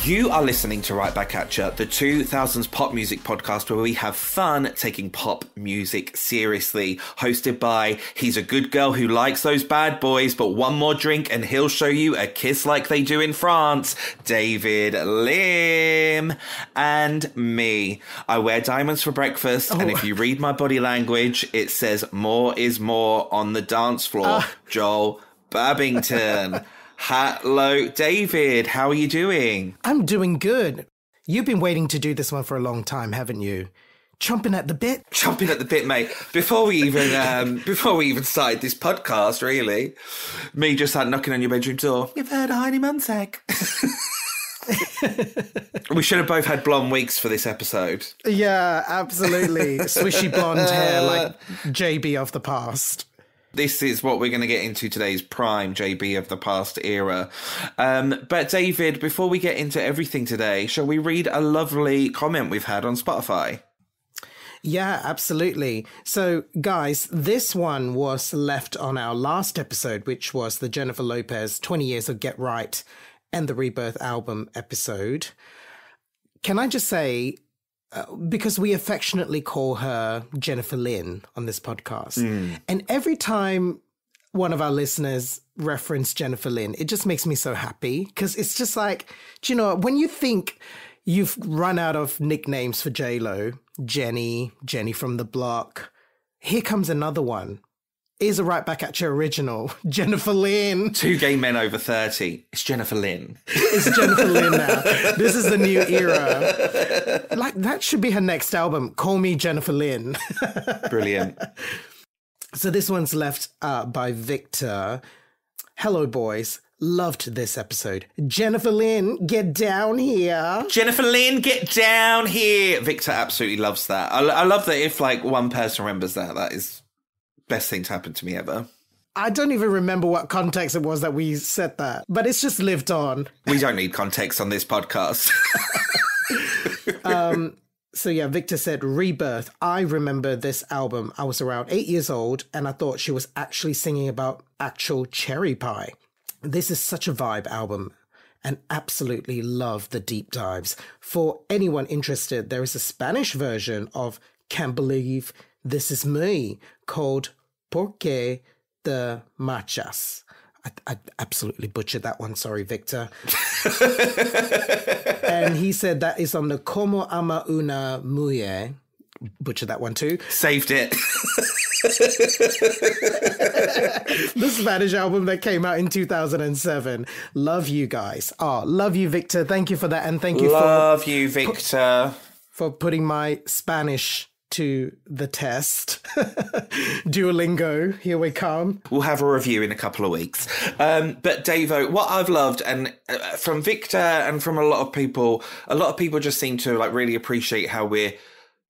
You are listening to Right Back At Ya, the 2000s pop music podcast where we have fun taking pop music seriously. Hosted by He's a Good Girl Who Likes Those Bad Boys, but one more drink and he'll show you a kiss like they do in France, David Lim. And me. I wear diamonds for breakfast, and if you read my body language, it says more is more on the dance floor. Joel Babington. Hello, David. How are you doing? I'm doing good. You've been waiting to do this one for a long time, haven't you? Chomping at the bit? Chomping at the bit, mate. Before we even started this podcast, really, me just like knocking on your bedroom door. You've heard of Heidi Montag? We should have both had blonde wigs for this episode. Yeah, absolutely. Swishy blonde hair like JB of the past. This is what we're going to get into today's prime JB of the past era. But David, before we get into everything today, shall we read a lovely comment we've had on Spotify? Yeah, absolutely. So, guys, this one was left on our last episode, which was the Jennifer Lopez 20 Years of Get Right and the Rebirth album episode. Can I just say, because we affectionately call her Jennifer Lynn on this podcast. And every time one of our listeners reference Jennifer Lynn, it just makes me so happy because it's just like, do you know, when you think you've run out of nicknames for J-Lo, Jenny from the block, here comes another one. Is a Right Back At You original, Jennifer Lynn. Two gay men over 30. It's Jennifer Lynn. It's Jennifer Lynn now. This is the new era. Like, that should be her next album. Call Me Jennifer Lynn. Brilliant. So this one's left by Victor. Hello, boys. Loved this episode. Jennifer Lynn, get down here. Jennifer Lynn, get down here. Victor absolutely loves that. I love that if, like, one person remembers that, that is... best thing to happen to me ever. I don't even remember what context it was that we said that, but it's just lived on. We don't need context on this podcast. So yeah, Victor said, Rebirth. I remember this album. I was around 8 years old and I thought she was actually singing about actual cherry pie. This is such a vibe album and absolutely love the deep dives. For anyone interested, there is a Spanish version of Can't Believe This Is Me called Porque te Marchas. I absolutely butchered that one. Sorry, Victor. And he said that is on the Como Ama Una Mujer. Butchered that one too. Saved it. The Spanish album that came out in 2007. Love you guys. Love you, Victor. Thank you for that. And thank you for putting my Spanish to the test. Duolingo, here we come. We'll have a review in a couple of weeks. But Davo, what I've loved, and from Victor and from a lot of people just seem to like really appreciate how we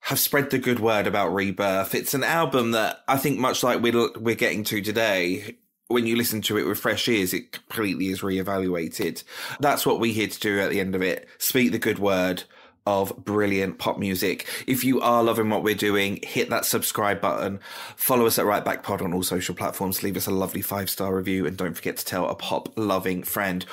have spread the good word about Rebirth. It's an album that I think, much like we're getting to today, when you listen to it with fresh ears, it completely is reevaluated. That's what we're here to do at the end of it. Speak the good word of brilliant pop music. If you are loving what we're doing, hit that subscribe button. Follow us at Right Back Pod on all social platforms. Leave us a lovely 5-star review, and don't forget to tell a pop-loving friend.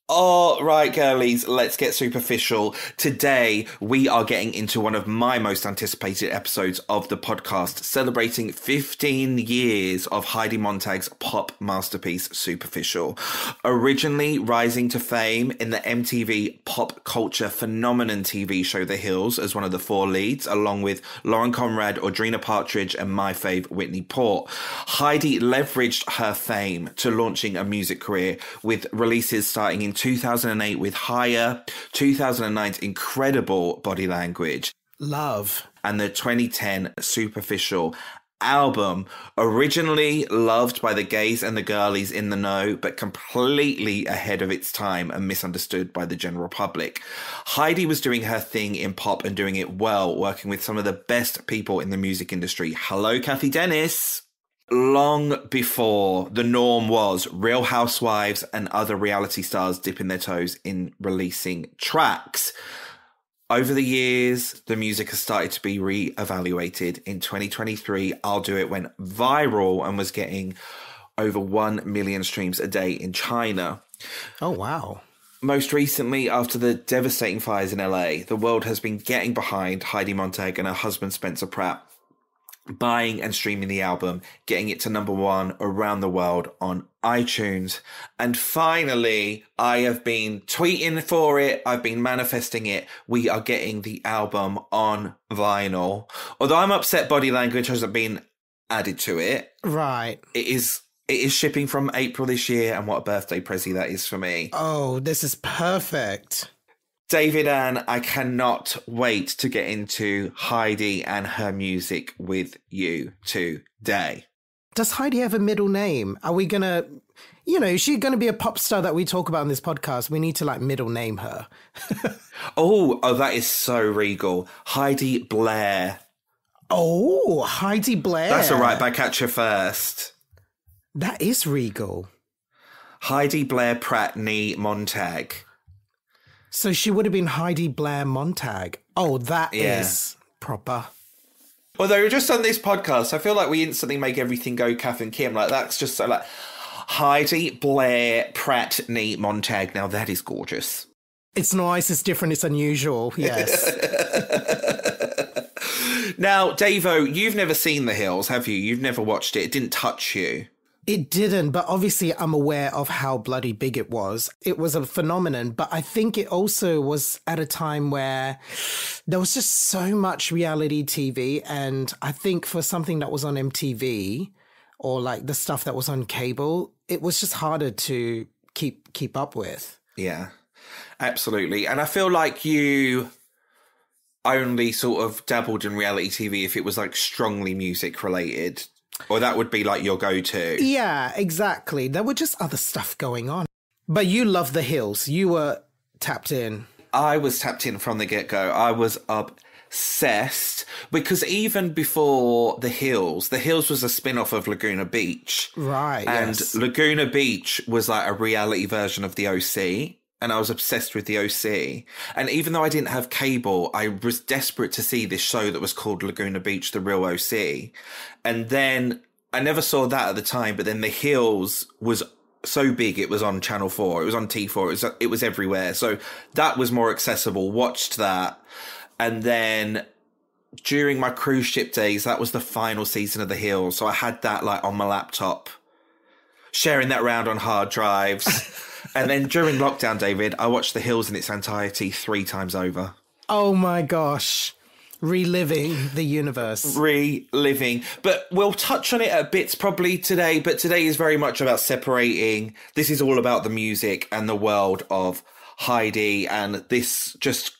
All right, girlies, let's get superficial. Today, we are getting into one of my most anticipated episodes of the podcast, celebrating 15 years of Heidi Montag's pop masterpiece, Superficial. Originally rising to fame in the MTV pop culture phenomenon TV show The Hills as one of the 4 leads, along with Lauren Conrad, Audrina Partridge, and my fave, Whitney Port. Heidi leveraged her fame to launching a music career with releases starting in 2008 with Higher, 2009's incredible Body Language, Love, and the 2010 Superficial album, originally loved by the gays and the girlies in the know, but completely ahead of its time and misunderstood by the general public. Heidi was doing her thing in pop and doing it well, working with some of the best people in the music industry. Hello, Cathy Dennis. Long before the norm was Real Housewives and other reality stars dipping their toes in releasing tracks. Over the years, the music has started to be re-evaluated. In 2023, I'll Do It went viral and was getting over 1 million streams a day in China. Oh, wow. most recently, after the devastating fires in LA, the world has been getting behind Heidi Montag and her husband Spencer Pratt, buying and streaming the album, getting it to #1 around the world on iTunes. And finally, I have been tweeting for it. I've been manifesting it. We are getting the album on vinyl. Although I'm upset Body Language hasn't been added to it. Right. It is shipping from April this year, and what a birthday prezi that is for me. Oh, this is perfect. David Ann, I cannot wait to get into Heidi and her music with you today. Does Heidi have a middle name? Are we going to, is she going to be a pop star that we talk about in this podcast? We need to middle name her. Oh, that is so regal. Heidi Blair. Oh, Heidi Blair. That's all right, back at you first. That is regal. Heidi Blair Montag. So she would have been Heidi Blair Montag. Oh, that is proper. Although just on this podcast, I feel like we instantly make everything go Kath and Kim. That's just so Heidi Blair Montag. Now that is gorgeous. It's nice, it's different, it's unusual. Yes. Now, Davo, you've never seen The Hills, have you? You've never watched it. It didn't touch you. It didn't, but obviously I'm aware of how bloody big it was. It was a phenomenon, but I think it also was at a time where there was just so much reality TV. And I think for something that was on MTV or the stuff that was on cable, it was just harder to keep up with. Yeah, absolutely. And I feel like you only sort of dabbled in reality TV if it was strongly music related. Or that would be your go-to. Yeah, exactly. There were just other stuff going on. But you love The Hills. You were tapped in. I was tapped in from the get-go. I was obsessed. Because even before The Hills was a spin-off of Laguna Beach. Right, and yes. Laguna Beach was a reality version of the OC. And I was obsessed with the OC. And even though I didn't have cable, I was desperate to see this show that was called Laguna Beach, The Real OC. And then I never saw that at the time, but then The Hills was so big. It was on Channel 4. It was on T4. It was everywhere. So that was more accessible. Watched that. And then during my cruise ship days, that was the final season of The Hills. So I had that on my laptop, sharing that around on hard drives. And then during lockdown, David, I watched The Hills in its entirety 3 times over. Oh my gosh. Reliving the universe. Reliving. But we'll touch on it a bit probably today. But today is very much about separating. This is all about the music and the world of Heidi and this just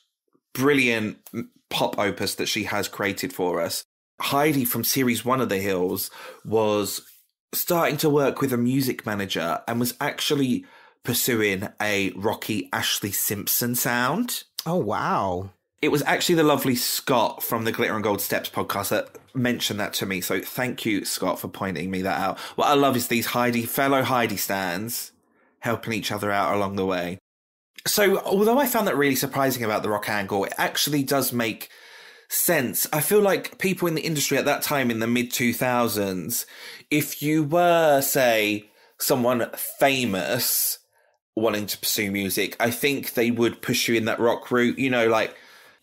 brilliant pop opus that she has created for us. Heidi from series 1 of The Hills was starting to work with a music manager and was actually pursuing a rocky Ashlee Simpson sound. Oh, wow. It was actually the lovely Scott from the Glitter and Gold Steps podcast that mentioned that to me. So thank you, Scott, for pointing me that out. What I love is these fellow Heidi stans helping each other out along the way. So although I found that really surprising about the rock angle, it actually does make sense. I feel like people in the industry at that time in the mid-2000s, if you were, say, someone famous wanting to pursue music, I think they would push you in that rock route.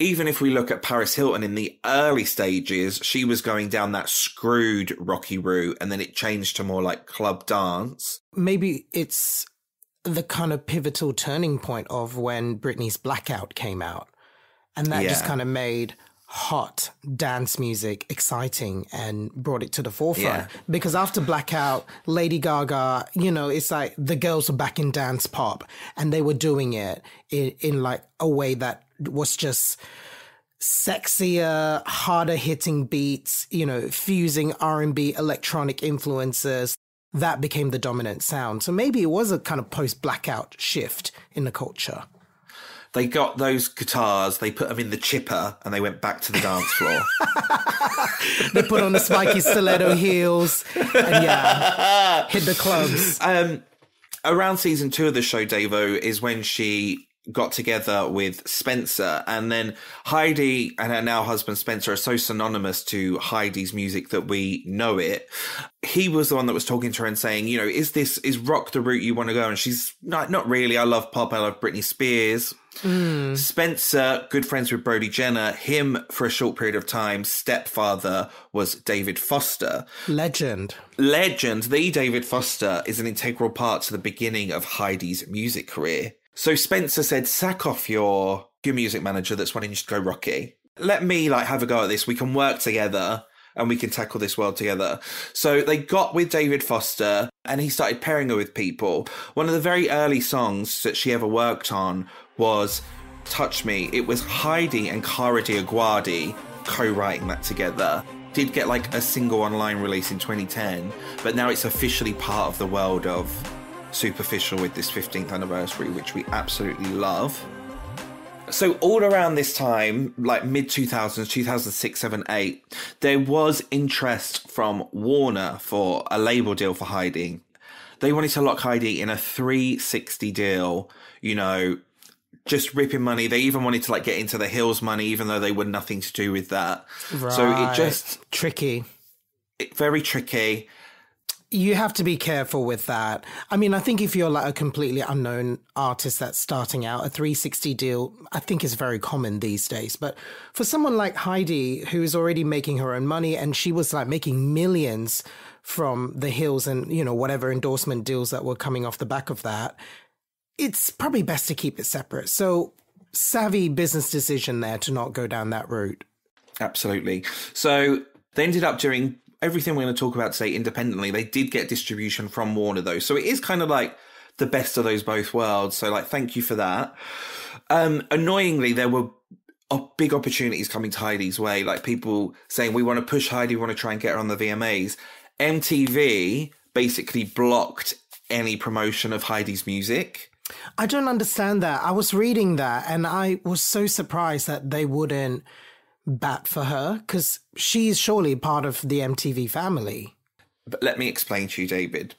Even if we look at Paris Hilton in the early stages, she was going down that screwed rocky route, and then it changed to more club dance. Maybe it's the kind of pivotal turning point of when Britney's Blackout came out. And that just kind of made hot dance music exciting and brought it to the forefront. Because after Blackout, Lady Gaga, it's the girls were back in dance pop and they were doing it in a way that was just sexier, harder hitting beats, fusing R&B electronic influences. That became the dominant sound. So maybe it was a kind of post-Blackout shift in the culture. They got those guitars, they put them in the chipper, and they went back to the dance floor. They put on the spiky stiletto heels and hit the clubs. Around season 2 of the show, Davo, is when she got together with Spencer, and then Heidi and her now husband Spencer are so synonymous to Heidi's music that we know it. He was the one that was talking to her and saying, you know, is rock the route you want to go? And she's not really. I love pop. I love Britney Spears. Spencer, good friends with Brody Jenner. Him, for a short period of time, stepfather was David Foster. Legend. The David Foster is an integral part to the beginning of Heidi's music career. So Spencer said, sack off your music manager that's wanting you to go rocky. Let me have a go at this. We can work together and we can tackle this world together. So they got with David Foster and he started pairing her with people. One of the very early songs that she ever worked on was Touch Me. It was Heidi and Cara Diaguardi co-writing that together. Did get a single online release in 2010, but now it's officially part of the world of Superficial with this 15th anniversary, which we absolutely love. So all around this time, mid-2000s, 2006, 7, 8, there was interest from Warner for a label deal for Heidi. They wanted to lock Heidi in a 360 deal, you know, just ripping money. They even wanted to get into the Hills money, even though they were nothing to do with that. Right. So it just... Very tricky. You have to be careful with that. I mean, I think if you're a completely unknown artist that's starting out, a 360 deal, I think is very common these days. But for someone like Heidi, who is already making her own money, and she was making millions from the Hills and, you know, whatever endorsement deals that were coming off the back of that, it's probably best to keep it separate. So savvy business decision there to not go down that route. Absolutely. So they ended up doing everything we're going to talk about today independently. They did get distribution from Warner, though. So it is kind of the best of those both worlds. So thank you for that. Annoyingly, there were big opportunities coming to Heidi's way. People saying, we want to push Heidi, we want to try and get her on the VMAs. MTV basically blocked any promotion of Heidi's music. I don't understand that. I was reading that and I was so surprised that they wouldn't bat for her, because she's surely part of the MTV family. But let me explain to you, David.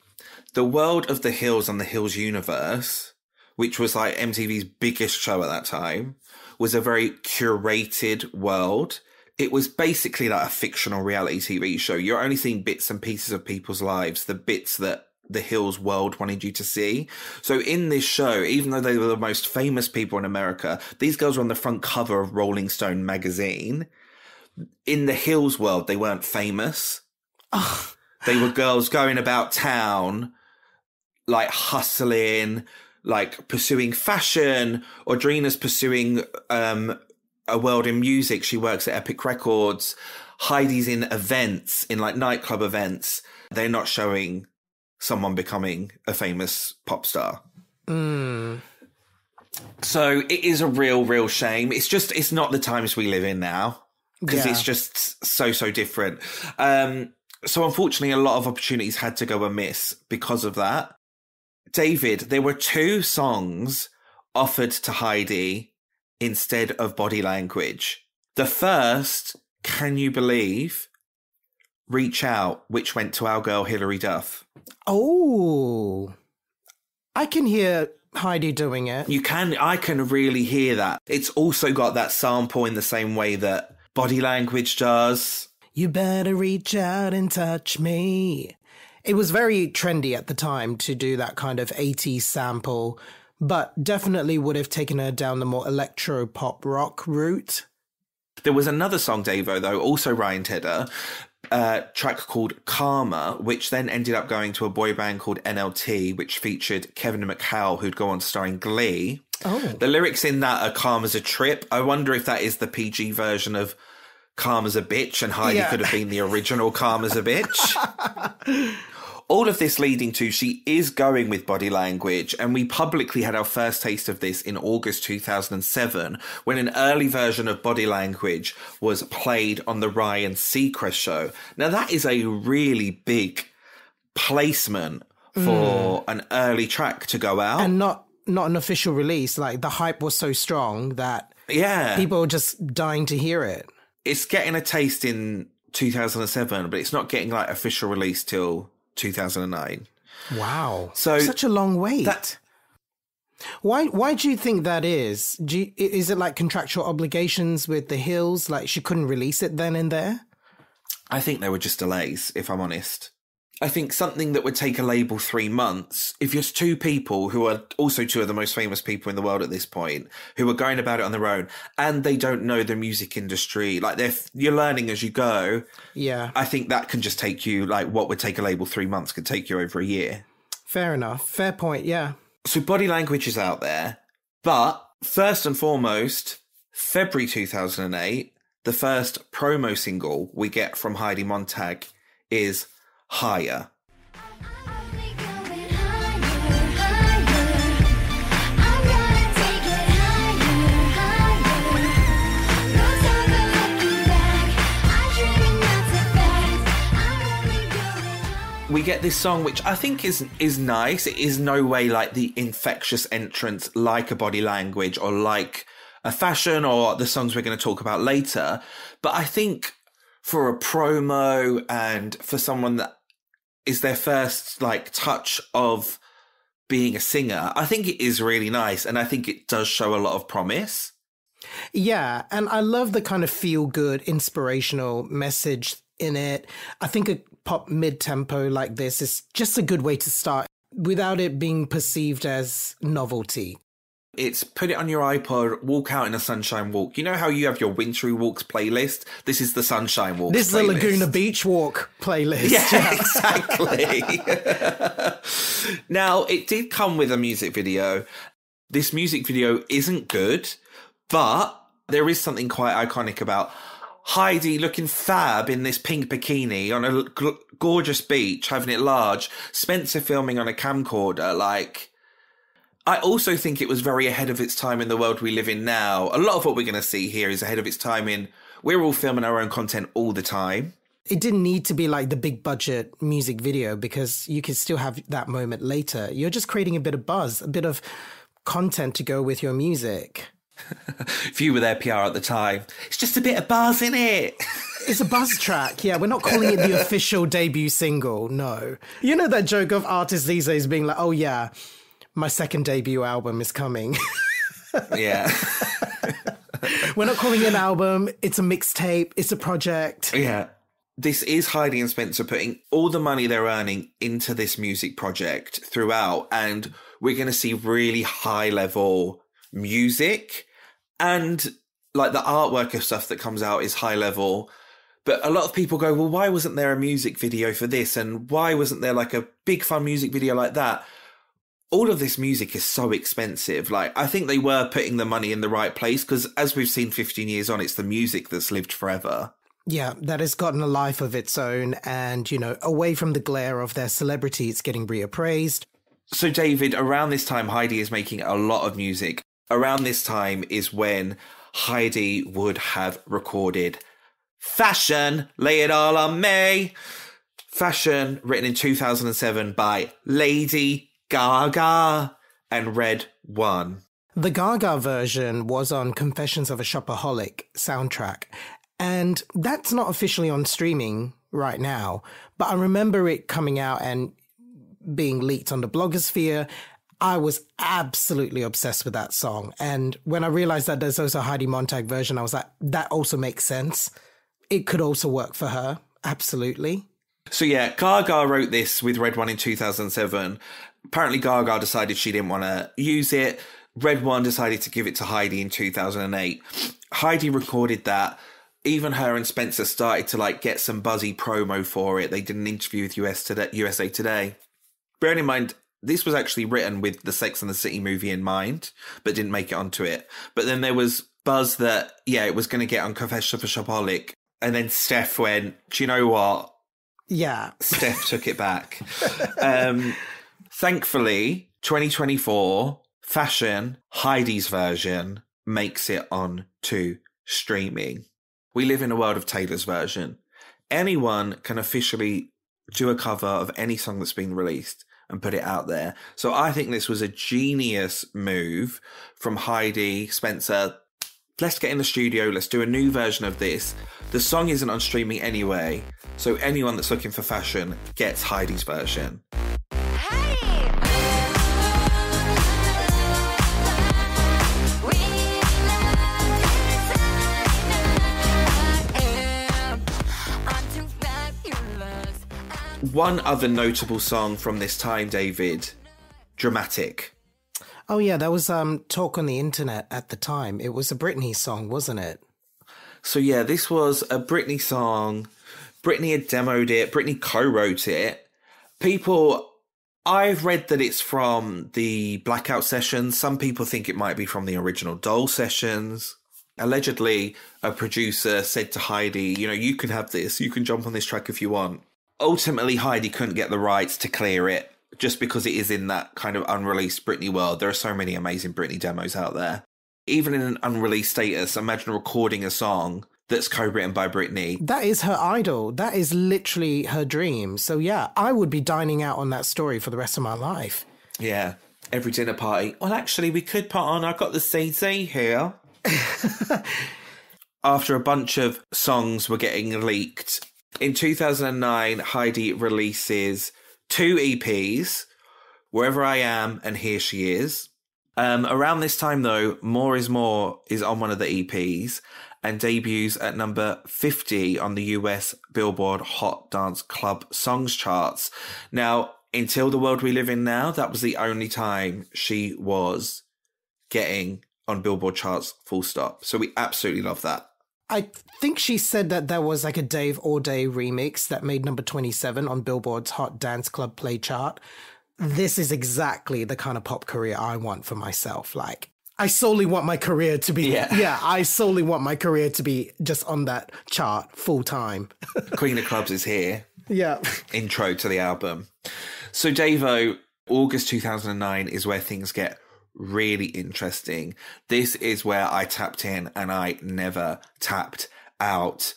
The world of the Hills and the Hills universe, which was MTV's biggest show at that time, was a very curated world. It was basically a fictional reality TV show. You're only seeing bits and pieces of people's lives, the bits that the Hills world wanted you to see. So in this show, even though they were the most famous people in America, these girls were on the front cover of Rolling Stone magazine. In the Hills world, they weren't famous. They were girls going about town, hustling, pursuing fashion. Audrina's pursuing a world in music. She works at Epic Records. Heidi's in events, in nightclub events. They're not showing someone becoming a famous pop star. So it is a real shame. It's not the times we live in now, because it's just so different. So unfortunately, a lot of opportunities had to go amiss because of that. David, there were 2 songs offered to Heidi instead of Body Language. The first, can you believe, Reach Out, which went to our girl Hilary Duff. Oh, I can hear Heidi doing it. You can. I can really hear that. It's also got that sample in the same way that Body Language does. You better reach out and touch me. It was very trendy at the time to do that kind of 80s sample, but definitely would have taken her down the more electro pop rock route. There was another song, Davo, though, also Ryan Tedder, track called Karma, which then ended up going to a boy band called NLT, which featured Kevin McHale, who'd go on to star in Glee. Oh. The lyrics in that are Karma's a trip. I wonder if that is the PG version of Karma's a bitch, and Heidi could have been the original Karma's a bitch. All of this leading to she is going with Body Language, and we publicly had our first taste of this in August 2007 when an early version of Body Language was played on the Ryan Seacrest show. Now that is a really big placement for an early track to go out. And not an official release. The hype was so strong that people were just dying to hear it. It's getting a taste in 2007, but it's not getting official release till 2009. Wow. So such a long wait. Why do you think that is? Is it like contractual obligations with the Hills? Like she couldn't release it then and there? I think there were just delays, if I'm honest. I think something that would take a label 3 months, if you're two people who are also two of the most famous people in the world at this point, who are going about it on their own, and they don't know the music industry, like you're learning as you go. Yeah. I think that can just take you, like what would take a label 3 months could take you over a year. Fair enough. Fair point, yeah. So Body Language is out there, but first and foremost, February 2008, the first promo single we get from Heidi Montag is Higher. We get this song, which I think is nice. It is no way like the infectious entrance like a Body Language or like a Fashion or the songs we're going to talk about later. But I think for a promo and for someone that is their first like touch of being a singer, I think it is really nice. And I think it does show a lot of promise. Yeah. And I love the kind of feel good, inspirational message in it. I think a pop mid-tempo like this is just a good way to start without it being perceived as novelty. It's put it on your iPod, walk out in a sunshine walk. You know how you have your wintry walks playlist? This is the sunshine walk. This is the Laguna Beach walk playlist. Yeah, exactly. Now, it did come with a music video. This music video isn't good, but there is something quite iconic about Heidi looking fab in this pink bikini on a gorgeous beach, having it large. Spencer filming on a camcorder, like... I also think it was very ahead of its time in the world we live in now. A lot of what we're going to see here is ahead of its time in we're all filming our own content all the time. It didn't need to be like the big budget music video because you could still have that moment later. You're just creating a bit of buzz, a bit of content to go with your music. If you were their PR at the time, it's just a bit of buzz, innit? It's a buzz track. Yeah, we're not calling it the official debut single. No. You know that joke of artists these days being like, oh yeah, my second debut album is coming. Yeah. We're not calling it an album. It's a mixtape. It's a project. Yeah. This is Heidi and Spencer putting all the money they're earning into this music project throughout. And we're going to see really high level music. And like the artwork of stuff that comes out is high level. But a lot of people go, well, why wasn't there a music video for this? And why wasn't there like a big fun music video like that? All of this music is so expensive. Like, I think they were putting the money in the right place because as we've seen 15 years on, it's the music that's lived forever. Yeah, that has gotten a life of its own. And, you know, away from the glare of their celebrity, it's getting reappraised. So, David, around this time, Heidi is making a lot of music. Around this time is when Heidi would have recorded Fashion, Lay It All On Me. Fashion, written in 2007 by Lady Gaga and Red One. The Gaga version was on Confessions of a Shopaholic soundtrack, and that's not officially on streaming right now, but I remember it coming out and being leaked on the blogosphere. I was absolutely obsessed with that song, and when I realized that there's also a Heidi Montag version, I was like, that also makes sense. It could also work for her, absolutely. So yeah, Gaga wrote this with Red One in 2007. Apparently Gaga decided she didn't want to use it. Red One decided to give it to Heidi in 2008. Heidi recorded that. Even her and Spencer started to like get some buzzy promo for it. They did an interview with USA Today. Bearing in mind, this was actually written with the Sex and the City movie in mind, but didn't make it onto it. But then there was buzz that, yeah, it was going to get on Confessions of a Shopaholic. And then Steph went, do you know what? Yeah. Steph took it back. Thankfully, 2024, Fashion, Heidi's version, makes it on to streaming. We live in a world of Taylor's version. Anyone can officially do a cover of any song that's been released and put it out there. So I think this was a genius move from Heidi, Spencer. Let's get in the studio. Let's do a new version of this. The song isn't on streaming anyway. So anyone that's looking for Fashion gets Heidi's version. One other notable song from this time, David, Dramatic. Oh yeah, there was talk on the internet at the time. It was a Britney song, wasn't it? So yeah, this was a Britney song. Britney had demoed it. Britney co-wrote it. I've read that it's from the Blackout sessions. Some people think it might be from the original Doll sessions. Allegedly, a producer said to Heidi, you can have this. You can jump on this track if you want. Ultimately, Heidi couldn't get the rights to clear it just because it is in that kind of unreleased Britney world. There are so many amazing Britney demos out there. Even in an unreleased status, imagine recording a song that's co-written by Britney. That is her idol. That is literally her dream. So yeah, I would be dining out on that story for the rest of my life. Yeah, every dinner party. Well, actually, we could put on, I've got the CD here. After a bunch of songs were getting leaked, in 2009, Heidi releases 2 EPs, Wherever I Am and Here She Is. Around this time, though, More Is More is on one of the EPs and debuts at number 50 on the US Billboard Hot Dance Club Songs charts. Now, until the world we live in now, that was the only time she was getting on Billboard charts, full stop. So we absolutely love that. I think she said that there was like a Dave All Day remix that made number 27 on Billboard's Hot Dance Club Play chart. This is exactly the kind of pop career I want for myself. Like, I solely want my career to be, I solely want my career to be just on that chart full time. Queen of Clubs is here. Yeah. Intro to the album. So Davo, August 2009 is where things get really interesting. This is where I tapped in and I never tapped out.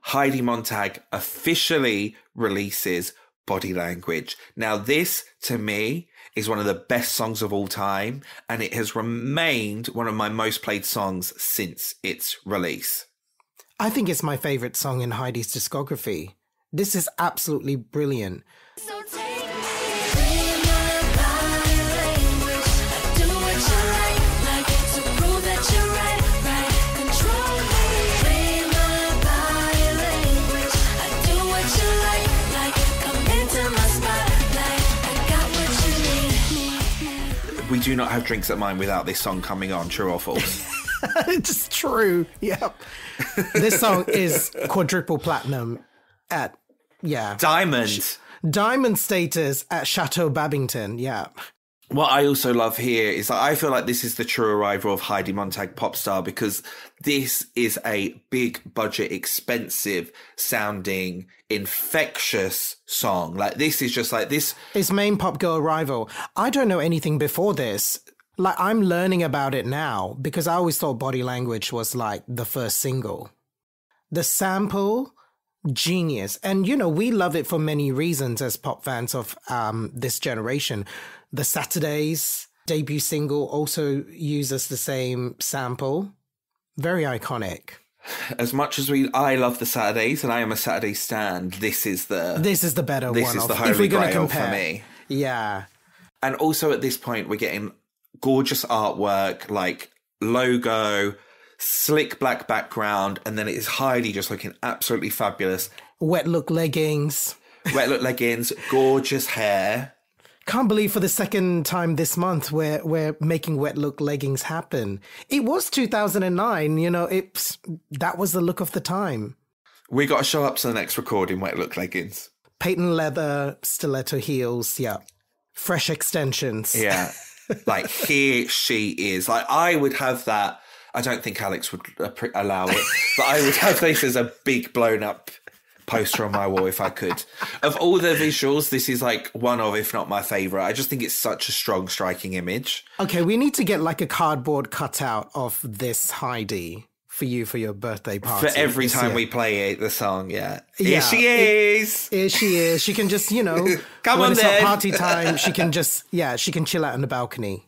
Heidi Montag officially releases Body Language. Now this, to me, is one of the best songs of all time, and it has remained one of my most played songs since its release. I think it's my favorite song in Heidi's discography. This is absolutely brilliant. So take me, be my body language. I do what you like to prove that you're right. Control me, be my body language. I do what you like come into my spotlight. I got what you need. We do not have drinks at mine without this song coming on, true or false? It's true. Yep. This song is quadruple platinum at, Diamond status at Chateau Babington. Yeah. What I also love here is that I feel like this is the true arrival of Heidi Montag pop star, because this is a big budget, expensive sounding, infectious song. Like this is just like this. It's main pop girl arrival. I don't know anything before this. Like, I'm learning about it now because I always thought Body Language was like the first single. The sample, genius. And, we love it for many reasons as pop fans of this generation. The Saturdays debut single also uses the same sample. Very iconic. As much as I love the Saturdays and I am a Saturday stan, this is the better one. This is the holy grail for me. Yeah. And also at this point, we're getting gorgeous artwork, like logo, slick black background, and then it is Heidi just looking absolutely fabulous. Wet look leggings, gorgeous hair. Can't believe for the second time this month we're making wet look leggings happen. It was 2009, that was the look of the time. We got to show up to the next recording, wet look leggings. Patent leather, stiletto heels, yeah. Fresh extensions. Yeah. Like, here she is. Like, I would have that. I don't think Alex would allow it, but I would have this as a big blown up poster on my wall if I could. Of all the visuals, this is like one of, if not my favourite. I just think it's such a strong, striking image. Okay, we need to get like a cardboard cutout of this Heidi for you for your birthday party. For every time we play the song, yeah. Here she is. Here she is. She can just, come when on it's then. not party time, she can just, she can chill out on the balcony.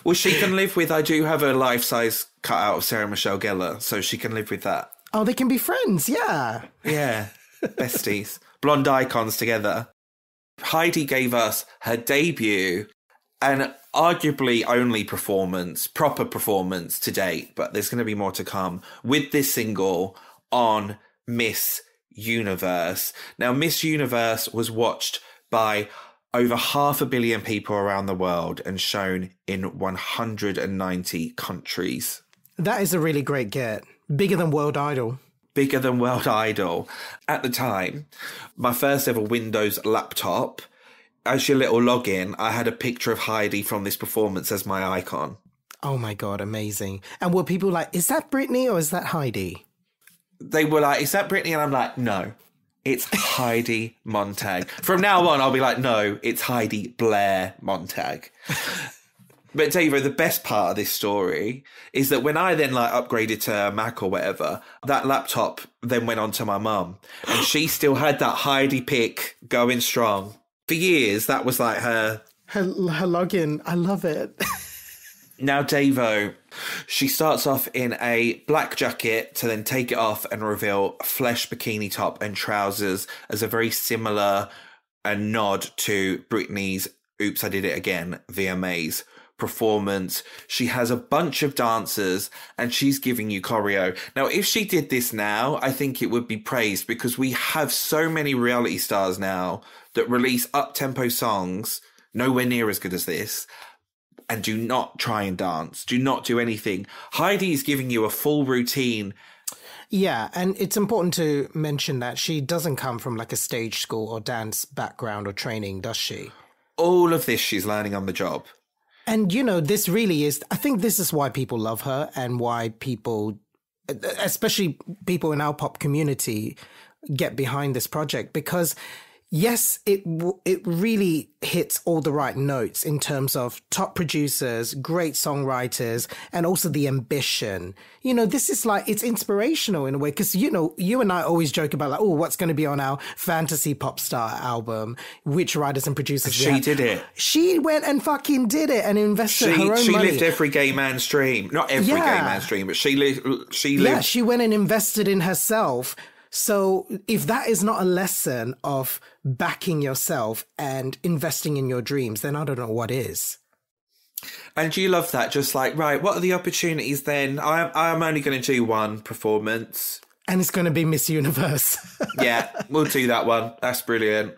Well, she can live with, I do have a life-size cutout of Sarah Michelle Gellar, so she can live with that. Oh, they can be friends, yeah. Yeah, besties. Blonde icons together. Heidi gave us her debut and arguably only proper performance to date, but there's going to be more to come, with this single on Miss Universe. Now, Miss Universe was watched by over 500 million people around the world and shown in 190 countries. That is a really great get. Bigger than World Idol. Bigger than World Idol. At the time, my first ever Windows laptop, as your little login, I had a picture of Heidi from this performance as my icon. Oh my God, amazing. And were people like, is that Britney or is that Heidi? They were like, is that Britney? And I'm like, no, it's Heidi Montag. From now on, I'll be like, no, it's Heidi Blair Montag. But Davo, the best part of this story is that when I then like upgraded to a Mac or whatever, that laptop then went on to my mum, and she still had that Heidi pic going strong. For years, that was like her login. I love it. Now, Davo, she starts off in a black jacket to then take it off and reveal a flesh bikini top and trousers as a very similar nod to Britney's Oops, I Did It Again VMAs performance. She has a bunch of dancers and she's giving you choreo. Now, if she did this now, I think it would be praised, because we have so many reality stars now that release up-tempo songs, nowhere near as good as this, and do not try and dance, do not do anything. Heidi is giving you a full routine. Yeah, and it's important to mention that she doesn't come from like a stage school or dance background or training, does she? All of this she's learning on the job. And, you know, this really is, I think this is why people love her and why people, especially people in our pop community, get behind this project, because yes, it really hits all the right notes in terms of top producers, great songwriters, and also the ambition. You know, this is like, it's inspirational in a way, because, you know, you and I always joke about like, oh, what's going to be on our fantasy pop star album? Which writers and producers? She did it. She went and fucking did it and invested her own money. She lived every gay man's dream. Not every gay man's dream, but she lived. Yeah, she went and invested in herself. So if that is not a lesson of backing yourself and investing in your dreams, then I don't know what is. And you love that. Just like, right, what are the opportunities then? I'm only going to do one performance. And it's going to be Miss Universe. Yeah, we'll do that one. That's brilliant.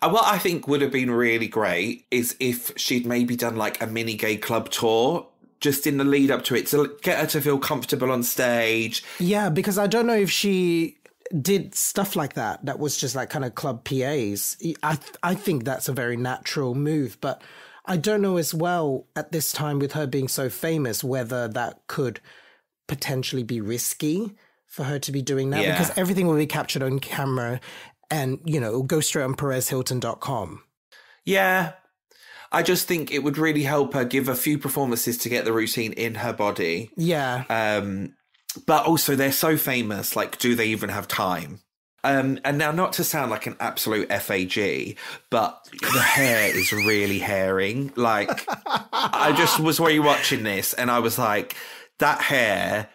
What I think would have been really great is if she'd maybe done like a mini gay club tour just in the lead up to it, to get her to feel comfortable on stage. Yeah, because I don't know if she did stuff like that was just like kind of club PAs. I think that's a very natural move, but I don't know as well at this time with her being so famous whether that could potentially be risky for her to be doing that, because everything will be captured on camera and, you know, it'll go straight on PerezHilton.com. Yeah, I just think it would really help her give a few performances to get the routine in her body. Yeah. But also, they're so famous, like, do they even have time? And now, not to sound like an absolute FAG, but the hair is really hairing. Like, I just was rewatching this and I was like, that hair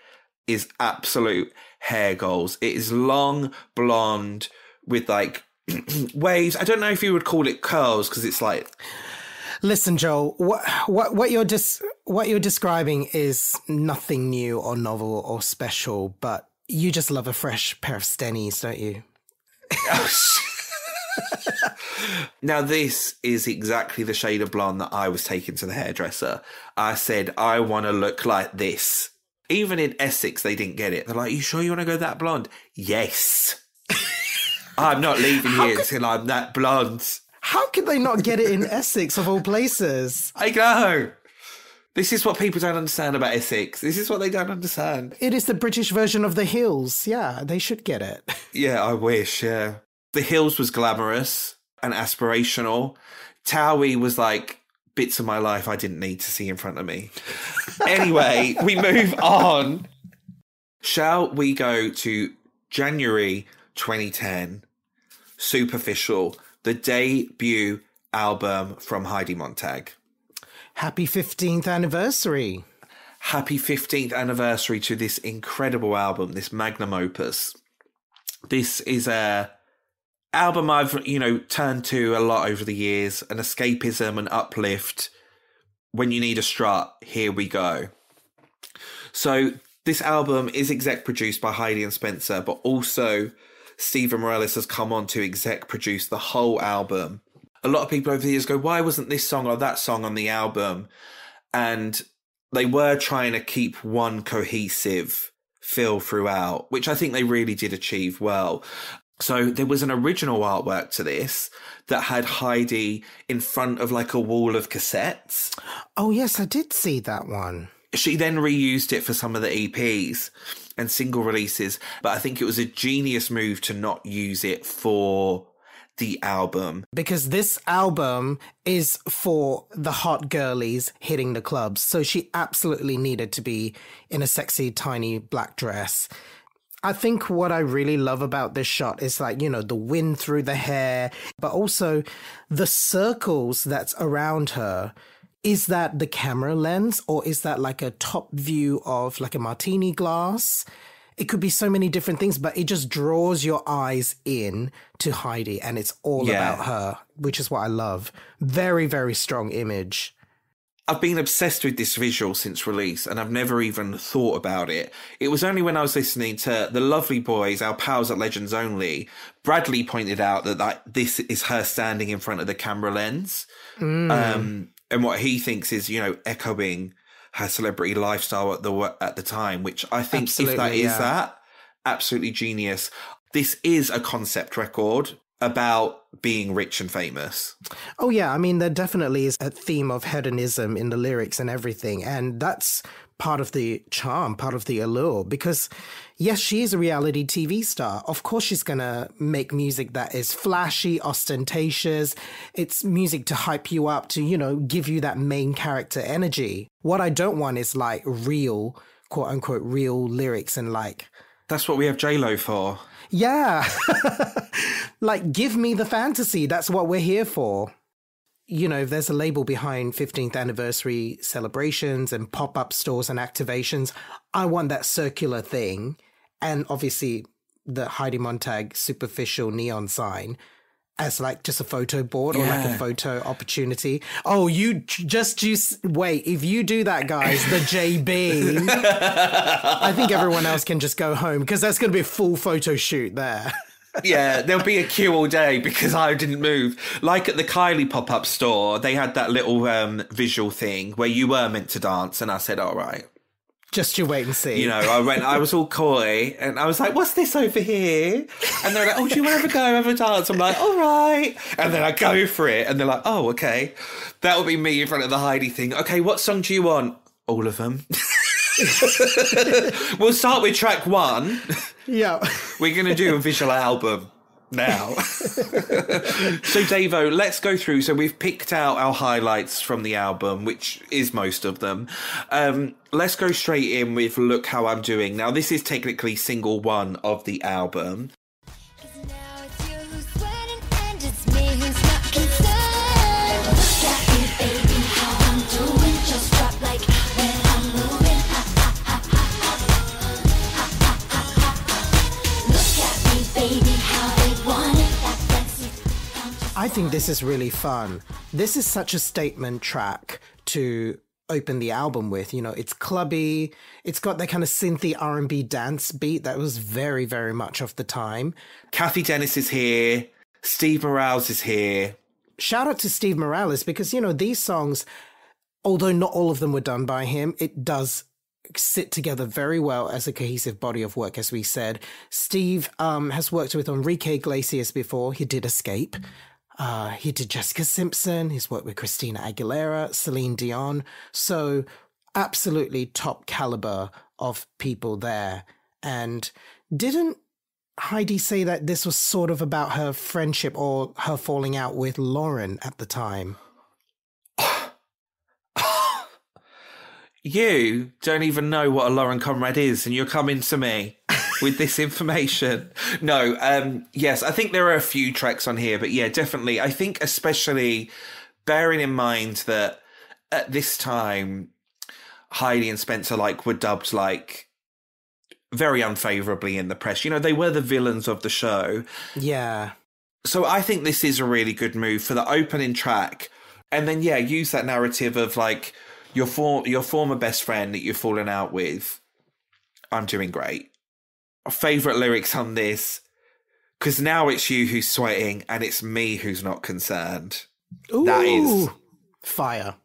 is absolute hair goals. It is long, blonde, with, like, waves. I don't know if you would call it curls, because it's like... Listen, Joel, what you're describing is nothing new or novel or special, but you just love a fresh pair of stennies, don't you? Now, this is exactly the shade of blonde that I was taking to the hairdresser. I said, I want to look like this. Even in Essex, they didn't get it. They're like, you sure you want to go that blonde? Yes. I'm not leaving here until I'm that blonde. How could they not get it in Essex, of all places? I know. This is what people don't understand about Essex. This is what they don't understand. It is the British version of the Hills. Yeah, they should get it. Yeah, I wish, yeah. The Hills was glamorous and aspirational. Towie was like bits of my life I didn't need to see in front of me. Anyway, we move on. Shall we go to January 2010? Superficial. The debut album from Heidi Montag. Happy 15th anniversary. Happy 15th anniversary to this incredible album, this magnum opus. This is a album I've, turned to a lot over the years. An escapism, an uplift. When you need a strut, here we go. So this album is exec produced by Heidi and Spencer, but also Steven Morales has come on to exec produce the whole album. A lot of people over the years go, why wasn't this song or that song on the album? And they were trying to keep one cohesive feel throughout, which I think they really did achieve well. So there was an original artwork to this that had Heidi in front of like a wall of cassettes. Oh, yes, I did see that one. She then reused it for some of the EPs and single releases, but I think it was a genius move to not use it for the album. Because this album is for the hot girlies hitting the clubs. So she absolutely needed to be in a sexy, tiny black dress. I think what I really love about this shot is like, you know, the wind through the hair, but also the circles that's around her. Is that the camera lens or is that like a top view of like a martini glass? It could be so many different things, but it just draws your eyes in to Heidi and it's all about her, which is what I love. Very, very strong image. I've been obsessed with this visual since release and I've never even thought about it. It was only when I was listening to the Lovely Boys, our pals at Legends Only, Bradley pointed out that this is her standing in front of the camera lens. And what he thinks is, you know, echoing her celebrity lifestyle at the time, which I think Absolutely, if that is that, absolutely genius. This is a concept record about being rich and famous. Oh, yeah. I mean, there definitely is a theme of hedonism in the lyrics and everything. And that's part of the charm, part of the allure. Because, yes, she is a reality TV star. Of course, she's going to make music that is flashy, ostentatious. It's music to hype you up, to, you know, give you that main character energy. What I don't want is like real, quote unquote, real lyrics and like... That's what we have J-Lo for. Yeah. Like, give me the fantasy. That's what we're here for. You know, if there's a label behind 15th anniversary celebrations and pop-up stores and activations, I want that circular thing. And obviously the Heidi Montag superficial neon sign as like just a photo board or like a photo opportunity. Oh, you wait. If you do that, guys, the JB, I think everyone else can just go home because that's going to be a full photo shoot there. Yeah, there'll be a queue all day because I didn't move. Like at the Kylie pop-up store, they had that little visual thing where you were meant to dance and I said, all right. Just you wait and see. You know, I was all coy and I was like, what's this over here? And they're like, oh, do you want to have a go, have a dance? I'm like, all right. And then I go for it and they're like, oh, okay. That'll be me in front of the Heidi thing. Okay, what song do you want? All of them. We'll start with track 1. Yeah. We're going to do a visual album now. So, Davo, let's go through. So we've picked out our highlights from the album, which is most of them. Let's go straight in with Look How I'm Doing. Now, this is technically single 1 of the album. Now it's you who's sweating and it's me who's not concerned. Look at me, baby, how I'm doing. Just drop like when I'm moving. Look at me, baby, how they want it. That fancy. I think this is really fun. This is such a statement track to open the album with. You know, it's clubby. It's got that kind of synthy R&B dance beat that was very, very much of the time. Cathy Dennis is here. Steve Morales is here. Shout out to Steve Morales because, you know, these songs, although not all of them were done by him, it does sit together very well as a cohesive body of work, as we said. Steve has worked with Enrique Iglesias before. He did Escape. He did Jessica Simpson. He's worked with Christina Aguilera, Celine Dion. So absolutely top caliber of people there. And didn't Heidi say that this was sort of about her friendship or her falling out with Lauren at the time? You don't even know what a Lauren Conrad is, and you're coming to me with this information. No, yes, I think there are a few tracks on here, but yeah, definitely. I think especially bearing in mind that at this time, Heidi and Spencer were dubbed very unfavourably in the press. You know, they were the villains of the show. Yeah. So I think this is a really good move for the opening track. And then, yeah, use that narrative of your former best friend that you've fallen out with. I'm doing great. Favourite lyrics on this. Because now it's you who's sweating and it's me who's not concerned. Ooh, That is fire.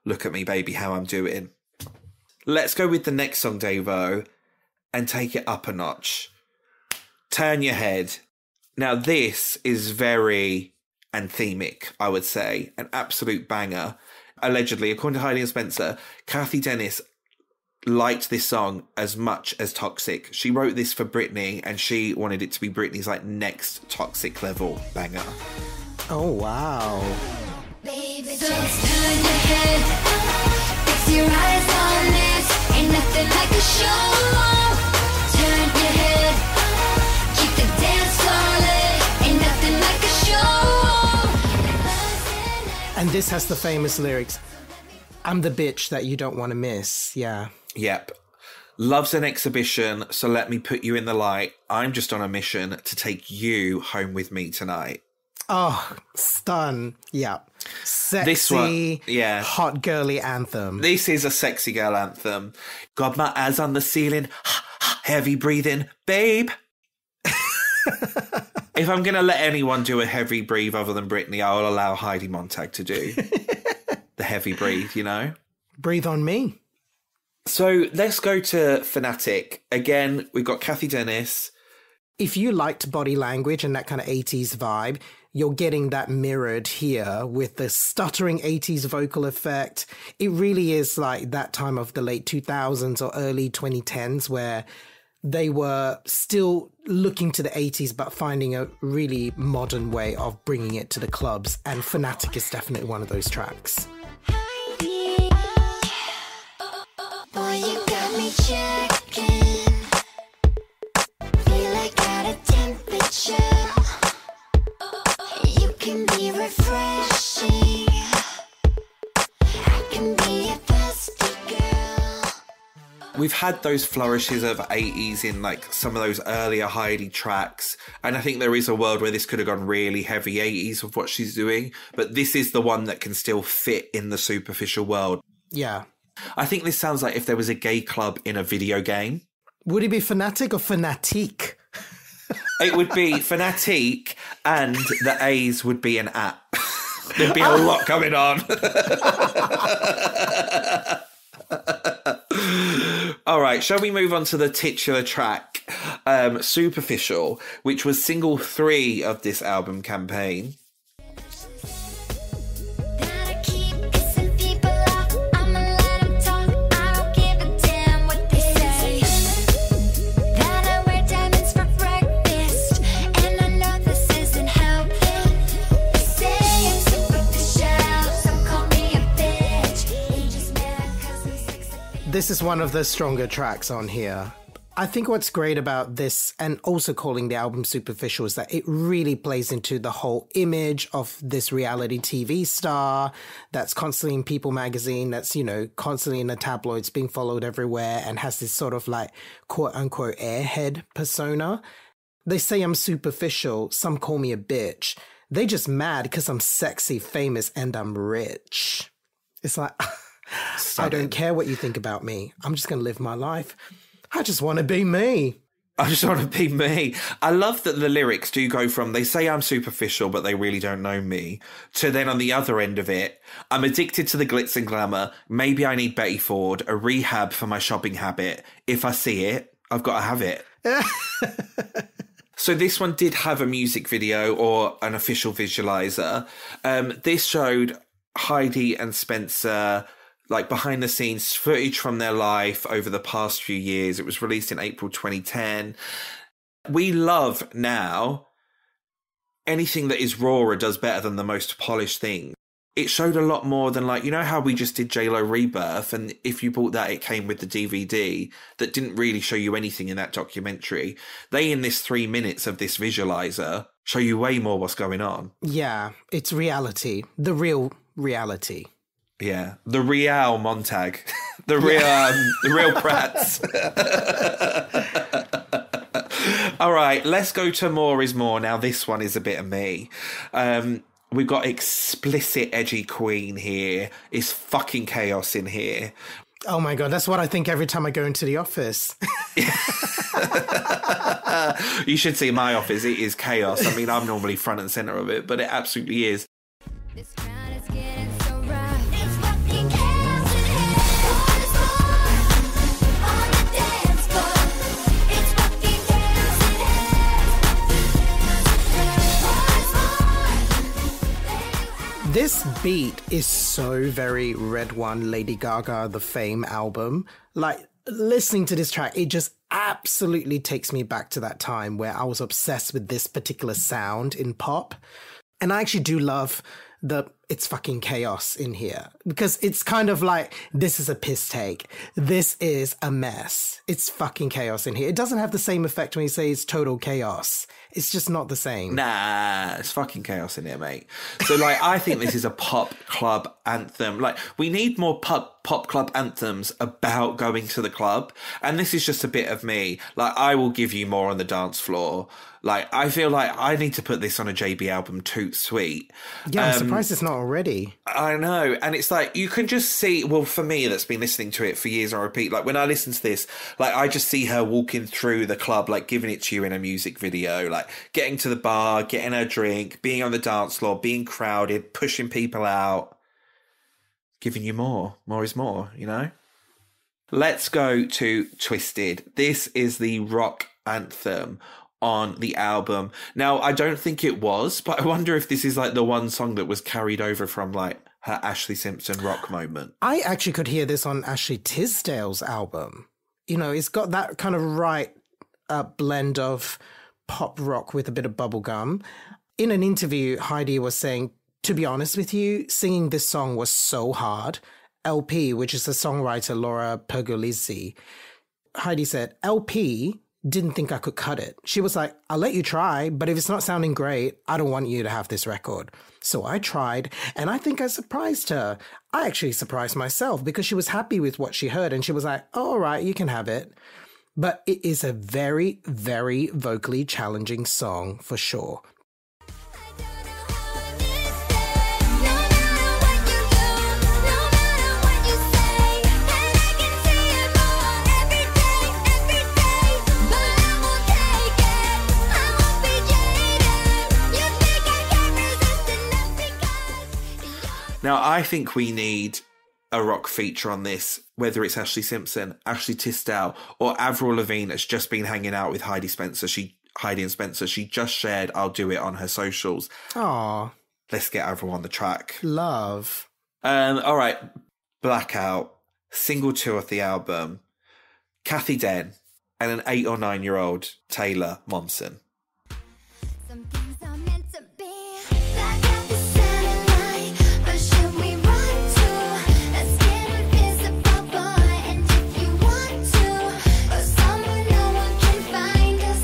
Look at me, baby, how I'm doing. Let's go with the next song, Davo, and take it up a notch. Turn Your Head. Now, this is very anthemic, I would say. An absolute banger. Allegedly, according to Heidi and Spencer, Cathy Dennis liked this song as much as Toxic. She wrote this for Britney, and she wanted it to be Britney's like next Toxic level banger. Oh, wow. Baby, just turn your head, fix your eyes on this. Ain't nothing like a show. Turn your head, keep the dance floor lit. Ain't nothing like a show. And this has the famous lyrics, I'm the bitch that you don't want to miss. Yeah. Yep. Love's an exhibition, so let me put you in the light. I'm just on a mission to take you home with me tonight. Oh, stun. Yeah. Sexy, This one, yeah. hot girly anthem. This is a sexy girl anthem. Got my eyes on the ceiling, heavy breathing, babe. If I'm going to let anyone do a heavy breathe other than Britney, I will allow Heidi Montag to do the heavy breathe, you know? Breathe on me. So let's go to Fanatic. Again, we've got Cathy Dennis. If you liked body language and that kind of 80s vibe, you're getting that mirrored here with the stuttering 80s vocal effect. It really is like that time of the late 2000s or early 2010s where they were still looking to the 80s but finding a really modern way of bringing it to the clubs. And Fanatic is definitely one of those tracks. Heidi, boy, you got me checking. Feel like out of temperature. You can be refreshing. I can be a thirsty girl. We've had those flourishes of 80s in like some of those earlier Heidi tracks. And I think there is a world where this could have gone really heavy 80s of what she's doing. But this is the one that can still fit in the superficial world. Yeah. I think this sounds like if there was a gay club in a video game. Would it be Fanatic or Fanatique? It would be Fanatique and the A's would be an app. There'd be a lot going on. All right, shall we move on to the titular track, Superficial, which was single 3 of this album campaign. Gotta keep pissing people off. I'ma let 'em talk. I don't give a damn what they say. That I wear diamonds for breakfast, and I know this isn't helping. They say I'm superficial, some call me a bitch. You just mad 'cause I'm sexy. This is one of the stronger tracks on here. I think what's great about this, and also calling the album Superficial, is that it really plays into the whole image of this reality TV star that's constantly in People magazine, that's, you know, constantly in the tabloids, being followed everywhere, and has this sort of like quote unquote airhead persona. They say I'm superficial, some call me a bitch. They just mad because I'm sexy, famous, and I'm rich. It's like, I don't care what you think about me. I'm just going to live my life. I just want to be me. I just want to be me. I love that the lyrics do go from, they say I'm superficial, but they really don't know me, to then on the other end of it, I'm addicted to the glitz and glamour. Maybe I need Betty Ford, a rehab for my shopping habit. If I see it, I've got to have it. So this one did have a music video or an official visualizer. This showed Heidi and Spencer, like behind the scenes footage from their life over the past few years. It was released in April 2010. We love now anything that is raw or does better than the most polished thing. It showed a lot more than, like, you know how we just did J-Lo Rebirth, and if you bought that, it came with the DVD that didn't really show you anything in that documentary. They, in this 3 minutes of this visualizer, show you way more what's going on. Yeah, it's reality. The real reality. Yeah, the real Montag, the real Pratts. All right, let's go to More is More. Now, this one is a bit of me. We've got explicit edgy queen here. It's fucking chaos in here. Oh my God, that's what I think every time I go into the office. You should see my office. It is chaos. I mean, I'm normally front and center of it, but it absolutely is. This crowd is getting so rough. It's fucking chaos in here. What is more on the dance floor? It's fucking chaos in here. What is more? This beat is so very Red One, Lady Gaga, the Fame album. Like, listening to this track, it just absolutely takes me back to that time where I was obsessed with this particular sound in pop. And I actually do love the it's fucking chaos in here, because it's kind of like, this is a piss take. This is a mess. It's fucking chaos in here. It doesn't have the same effect when you say it's total chaos. It's just not the same. Nah, it's fucking chaos in here, mate. So, like, I think this is a pop club anthem. Like, we need more pop club anthems about going to the club. And this is just a bit of me. Like, I will give you more on the dance floor. Like, I feel like I need to put this on a JB album, Toot Sweet. Yeah, I'm surprised it's not already. I know. And it's like, you can just see, well, for me, that's been listening to it for years on repeat. Like, when I listen to this, like, I just see her walking through the club, like, giving it to you in a music video, like, getting to the bar, getting her drink, being on the dance floor, being crowded, pushing people out, giving you more. More is more, you know? Let's go to Twisted. This is the rock anthem on the album. Now, I don't think it was, but I wonder if this is like the one song that was carried over from like her Ashley Simpson rock moment. I actually could hear this on Ashley Tisdale's album. You know, it's got that kind of right blend of pop rock with a bit of bubblegum. In an interview, Heidi was saying, to be honest with you, singing this song was so hard. LP, which is the songwriter Laura Pergolizzi, Heidi said, LP didn't think I could cut it. She was like, I'll let you try, but if it's not sounding great, I don't want you to have this record. So I tried, and I think I surprised her. I actually surprised myself because she was happy with what she heard, and she was like, oh, all right, you can have it. But it is a very, very vocally challenging song for sure. Now, I think we need a rock feature on this, whether it's Ashley Simpson, Ashley Tisdale, or Avril Lavigne has just been hanging out with Heidi and Spencer. She just shared I'll Do It on her socials. Aw. Let's get Avril on the track. Love. All right. Blackout, single 2 of the album, Cathy Dennis, and an 8 or 9-year-old Taylor Momsen. Some things are meant to be. Blackout the satellite. Where should we run to? Let's get invisible, boy. And if you want to, or somewhere no one can find us,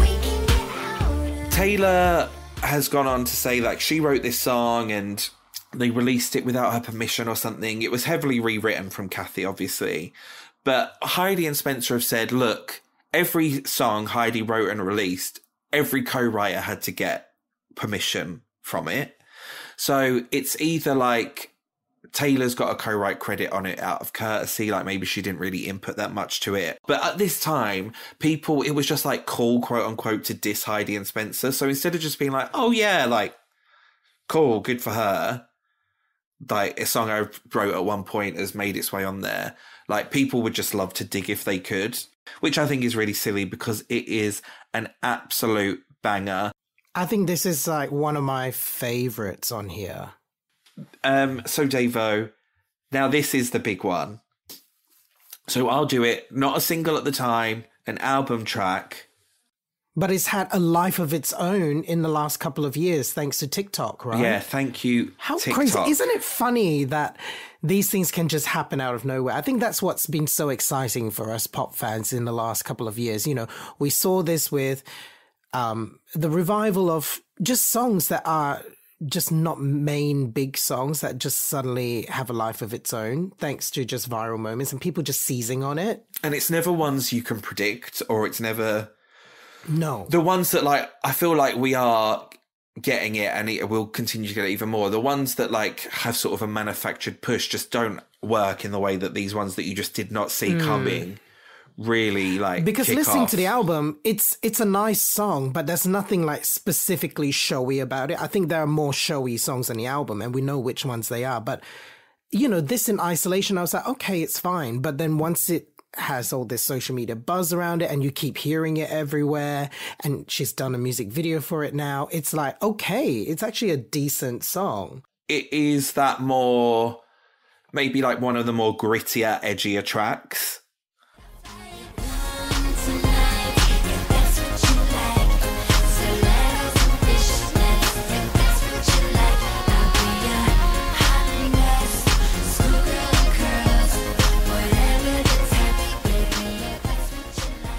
we can get out of. Taylor has gone on to say, like, she wrote this song and they released it without her permission or something. It was heavily rewritten from Cathy, obviously. But Heidi and Spencer have said, look, every song Heidi wrote and released, every co-writer had to get permission from it. So it's either like Taylor's got a co-write credit on it out of courtesy, like maybe she didn't really input that much to it. But at this time, it was just like cool, quote unquote, to diss Heidi and Spencer. So instead of just being like, oh yeah, like, cool, good for her, like a song I wrote at one point has made its way on there. Like, people would just love to dig if they could, which I think is really silly because it is an absolute banger. I think this is like one of my favorites on here. So Davo, now this is the big one. So I'll Do It, not a single at the time, an album track. But it's had a life of its own in the last couple of years, thanks to TikTok, right? Yeah, thank you, How TikTok. crazy. Isn't it funny that these things can just happen out of nowhere? I think that's what's been so exciting for us pop fans in the last couple of years. You know, we saw this with the revival of just songs that are just not main big songs that just suddenly have a life of its own, thanks to just viral moments and people just seizing on it. And it's never ones you can predict, or it's never... No. The ones that, like, I feel like we are getting it, and it will continue to get it even more. The ones that like have sort of a manufactured push just don't work in the way that these ones that you just did not see coming really like because kick listening off. to the album, it's a nice song, but there's nothing like specifically showy about it. I think there are more showy songs on the album, and we know which ones they are. But you know, this in isolation, I was like, okay, it's fine. But then once it has all this social media buzz around it and you keep hearing it everywhere, and she's done a music video for it now, it's like, okay, it's actually a decent song. It is that more, maybe like one of the more grittier, edgier tracks.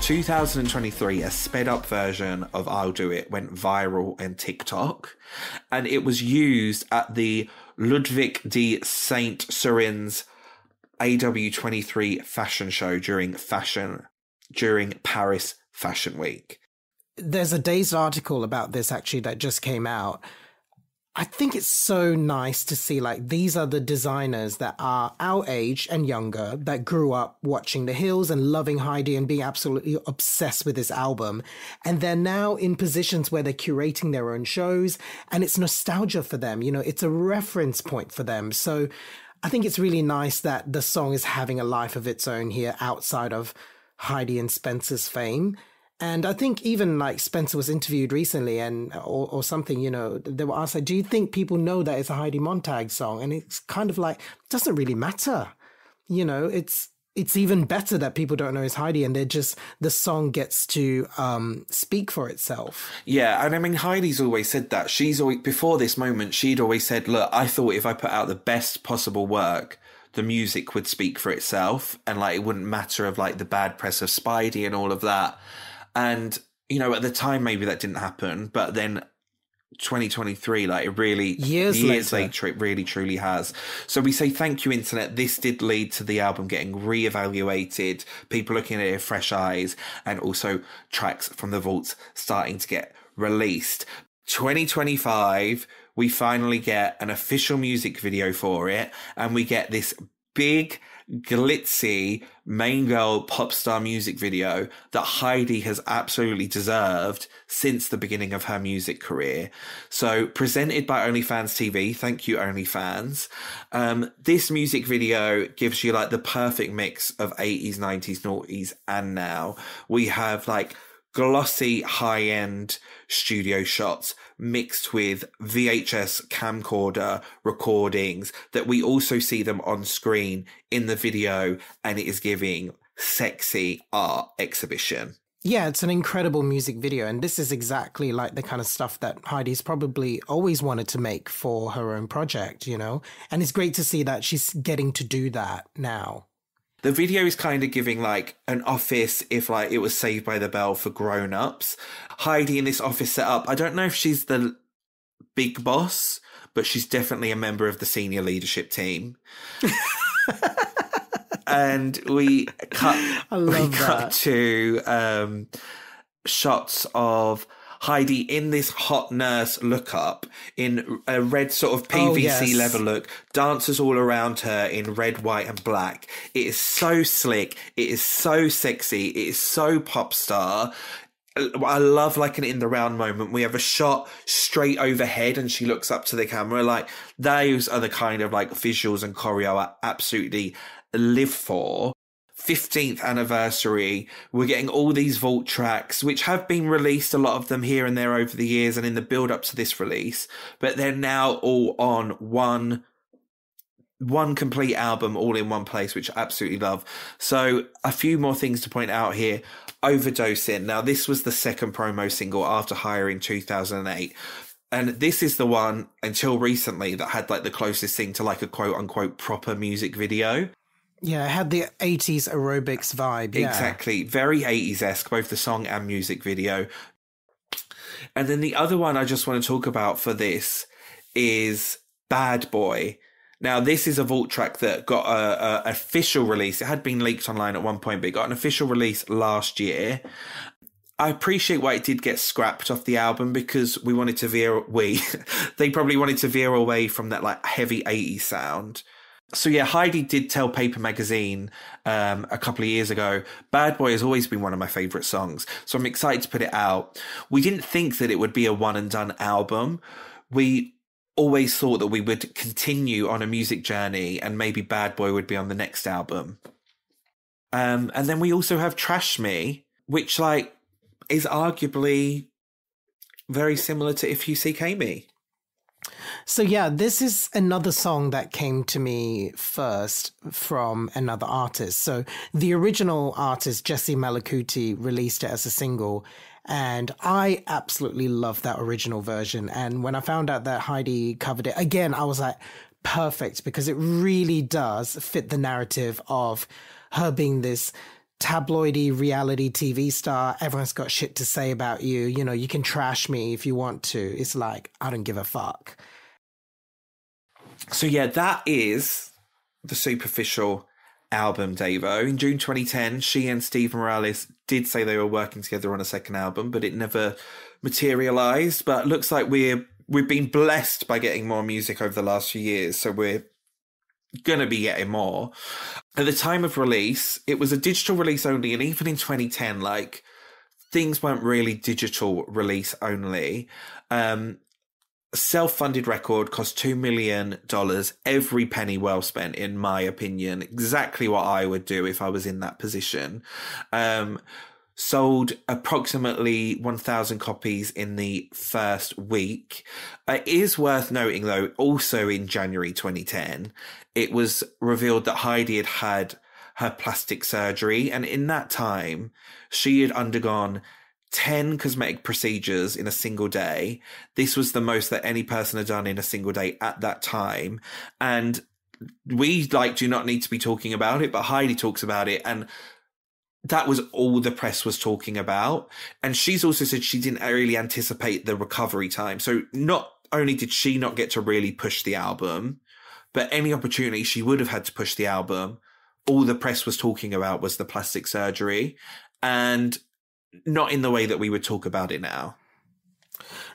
In 2023, a sped up version of I'll Do It went viral on TikTok, and it was used at the Ludwig de Saint Surin's AW23 fashion show during Paris Fashion Week. There's a Dazed article about this actually that just came out. I think it's so nice to see like these are the designers that are our age and younger that grew up watching The Hills and loving Heidi and being absolutely obsessed with this album. And they're now in positions where they're curating their own shows, and it's nostalgia for them. You know, it's a reference point for them. So I think it's really nice that the song is having a life of its own here outside of Heidi and Spencer's fame. And I think even like Spencer was interviewed recently or something, you know, they were asked, like, do you think people know that it's a Heidi Montag song? And it's kind of like, it doesn't really matter. You know, it's even better that people don't know it's Heidi, and the song gets to speak for itself. Yeah, and I mean, Heidi's always said that. She's always, before this moment, she'd always said, look, I thought if I put out the best possible work, the music would speak for itself, and like it wouldn't matter of like the bad press of Spidey and all of that. And, you know, at the time, maybe that didn't happen. But then 2023, like it really, years later, it really truly has. So we say thank you, internet. This did lead to the album getting reevaluated, people looking at it with fresh eyes, and also tracks from the vaults starting to get released. 2025, we finally get an official music video for it, and we get this big, glitzy main girl pop star music video that Heidi has absolutely deserved since the beginning of her music career. So presented by OnlyFans TV. Thank you, OnlyFans. This music video gives you like the perfect mix of 80s, 90s, noughties, and now. We have like glossy high-end studio shots mixed with VHS camcorder recordings that we also see them on screen in the video, and it is giving sexy art exhibition. Yeah, it's an incredible music video, and this is exactly like the kind of stuff that Heidi's probably always wanted to make for her own project, you know? And it's great to see that she's getting to do that now. The video is kind of giving like an office if like it was Saved by the Bell for grown-ups. Heidi in this office setup, I don't know if she's the big boss, but she's definitely a member of the senior leadership team. And we cut to shots of Heidi in this hot nurse look up in a red sort of PVC leather look, dancers all around her in red, white and black. It is so slick. It is so sexy. It is so pop star. I love like an in the round moment. We have a shot straight overhead and she looks up to the camera. Like those are the kind of like visuals and choreo I absolutely live for. 15th anniversary, we're getting all these vault tracks which have been released, a lot of them here and there over the years and in the build up to this release, but they're now all on one complete album all in one place, which I absolutely love. So a few more things to point out here. Overdosing. Now this was the second promo single after Hire in 2008. And this is the one until recently that had like the closest thing to like a quote unquote proper music video. Yeah, it had the 80s aerobics vibe. Yeah. Exactly. Very 80s-esque, both the song and music video. And then the other one I just want to talk about for this is Bad Boy. Now, this is a vault track that got an official release. It had been leaked online at one point, but it got an official release last year. I appreciate why it did get scrapped off the album, because we wanted to they probably wanted to veer away from that like heavy 80s sound. So yeah, Heidi did tell Paper Magazine a couple of years ago, Bad Boy has always been one of my favourite songs, so I'm excited to put it out. We didn't think that it would be a one and done album. We always thought that we would continue on a music journey and maybe Bad Boy would be on the next album. And then we also have Trash Me, which like is arguably very similar to If You Seek Amy. So yeah, this is another song that came to me first from another artist. So the original artist, Jesse Malakuti, released it as a single, and I absolutely love that original version. And when I found out that Heidi covered it, again, I was like, perfect, because it really does fit the narrative of her being this tabloidy reality TV star. Everyone's got shit to say about you. You know, you can trash me if you want to. It's like, I don't give a fuck. So yeah, that is the Superficial album, Davo. In June 2010, she and Steve Morales did say they were working together on a second album, but it never materialized. But looks like we've been blessed by getting more music over the last few years, so we're gonna be getting more. At the time of release, it was a digital release only, and even in 2010, like, things weren't really digital release only. Self-funded record cost $2 million, every penny well spent, in my opinion. Exactly what I would do if I was in that position. Sold approximately 1,000 copies in the first week. It is worth noting, though, also in January 2010, it was revealed that Heidi had had her plastic surgery, and in that time, she had undergone 10 cosmetic procedures in a single day. This was the most that any person had done in a single day at that time. And we do not need to be talking about it, but Heidi talks about it. And that was all the press was talking about. And she's also said she didn't really anticipate the recovery time. So not only did she not get to really push the album, but any opportunity she would have had to push the album, all the press was talking about was the plastic surgery. And not in the way that we would talk about it now.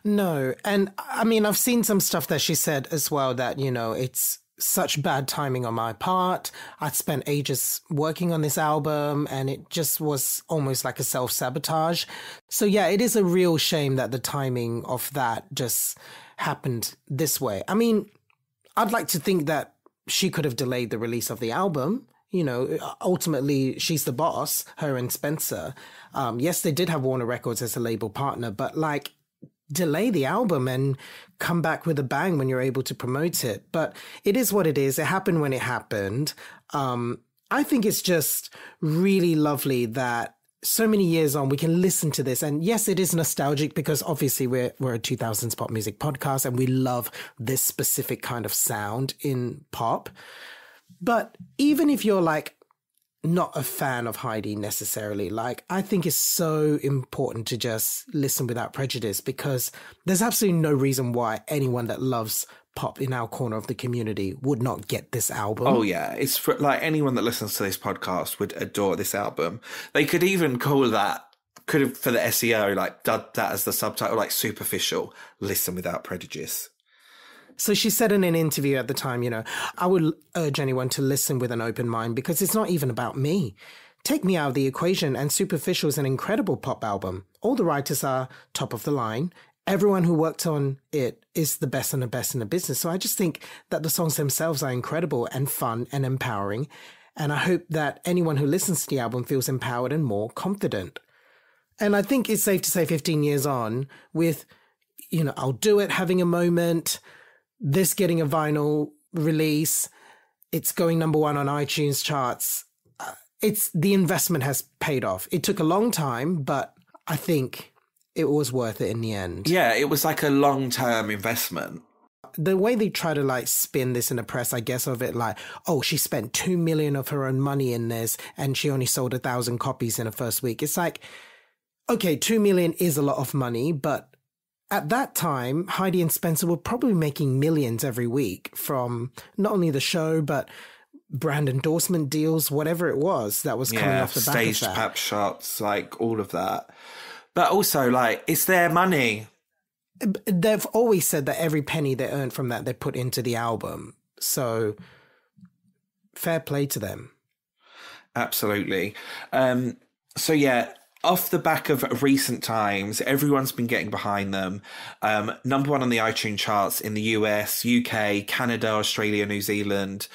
No. And I mean, I've seen some stuff that she said as well that, you know, it's such bad timing on my part. I'd spent ages working on this album and it just was almost like a self-sabotage. So yeah, it is a real shame that the timing of that just happened this way. I mean, I'd like to think that she could have delayed the release of the album. You know, ultimately, she's the boss, her and Spencer. Yes, they did have Warner Records as a label partner, but like, delay the album and come back with a bang when you're able to promote it. But it is what it is. It happened when it happened. I think it's just really lovely that so many years on, we can listen to this. And yes, it is nostalgic because obviously we're a 2000s pop music podcast and we love this specific kind of sound in pop. But even if you're like not a fan of Heidi necessarily, like, I think it's so important to just listen without prejudice, because there's absolutely no reason why anyone that loves pop in our corner of the community would not get this album. Oh yeah, it's for, like, anyone that listens to this podcast would adore this album. They could even call that, for the SEO, like, that as the subtitle, like, Superficial, Listen Without Prejudice. So she said in an interview at the time, you know, I would urge anyone to listen with an open mind because it's not even about me. Take me out of the equation, and Superficial is an incredible pop album. All the writers are top of the line. Everyone who worked on it is the best and the best in the business. So I just think that the songs themselves are incredible and fun and empowering. And I hope that anyone who listens to the album feels empowered and more confident. And I think it's safe to say 15 years on with, you know, I'll Do It having a moment, this getting a vinyl release, it's going number one on iTunes charts. The investment has paid off. It took a long time, but I think it was worth it in the end. Yeah, it was like a long-term investment. The way they try to like spin this in the press, I guess, of it like, oh, she spent $2 million of her own money in this and she only sold 1,000 copies in the first week. It's like, okay, $2 million is a lot of money, but at that time, Heidi and Spencer were probably making millions every week from not only the show, but brand endorsement deals, whatever it was that was coming off the back of that. Staged pap shots, like all of that. But also, like, it's their money. They've always said that every penny they earn from that, they put into the album. So fair play to them. Absolutely. So yeah, off the back of recent times, everyone's been getting behind them. Number one on the iTunes charts in the US, UK, Canada, Australia, New Zealand,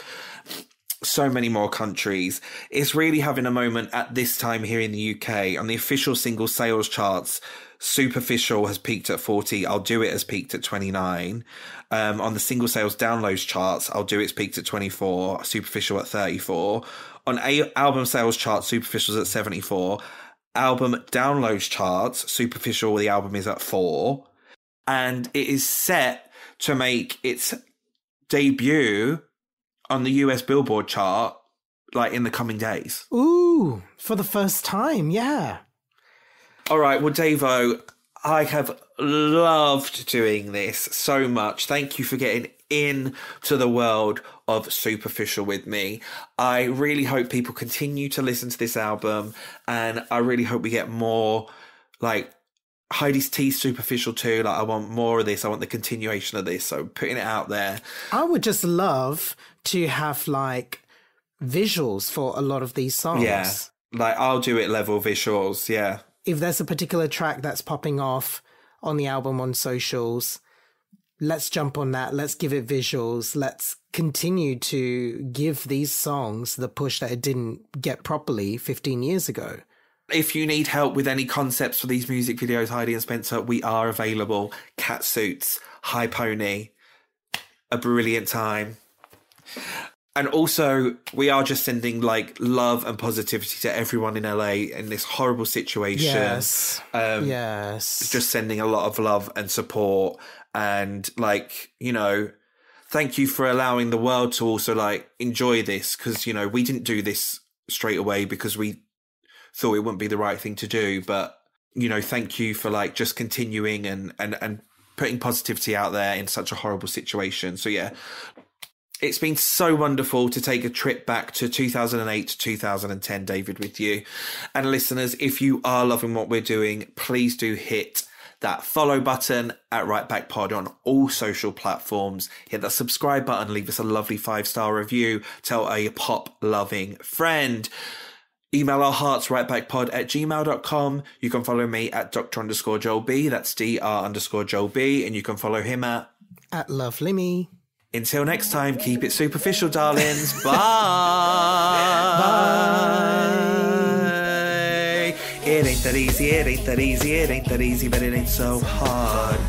so many more countries. It's really having a moment at this time here in the UK. On the official single sales charts, Superficial has peaked at 40. I'll Do It has peaked at 29. On the single sales downloads charts, I'll Do It's peaked at 24. Superficial at 34. On album sales charts, Superficial's at 74. Album downloads charts, Superficial, the album is at 4. And it is set to make its debut on the US Billboard chart, like, in the coming days. Ooh, for the first time, yeah. All right, well, Davo, I have loved doing this so much. Thank you for getting into the world of Superficial with me. I really hope people continue to listen to this album, and I really hope we get more, like, Heidi's Teeth Superficial too. Like, I want more of this. I want the continuation of this. So putting it out there. I would just love to have, like, visuals for a lot of these songs. Yeah, like, I'll Do It level visuals, yeah. If there's a particular track that's popping off on the album on socials, let's jump on that. Let's give it visuals. Let's continue to give these songs the push that it didn't get properly 15 years ago. If you need help with any concepts for these music videos, Heidi and Spencer, we are available. Cat Suits, High Pony, A Brilliant Time. And also, we are just sending, like, love and positivity to everyone in LA in this horrible situation. Yes. Yes. Just sending a lot of love and support. And, like, you know, thank you for allowing the world to also, like, enjoy this. Because, you know, we didn't do this straight away because we thought it wouldn't be the right thing to do. But, you know, thank you for, like, just continuing and putting positivity out there in such a horrible situation. So, yeah. It's been so wonderful to take a trip back to 2008 to 2010, David, with you. And listeners, if you are loving what we're doing, please do hit that follow button at Right Back Pod on all social platforms. Hit that subscribe button, leave us a lovely 5-star review, tell a pop-loving friend. Email our hearts, rightbackpod@gmail.com. You can follow me at Dr_Joel B. That's Dr_Joel B. And you can follow him at @LoveLimmy. Until next time, keep it superficial, darlings. Bye. Bye. It ain't that easy, it ain't that easy, it ain't that easy, but it ain't so hard.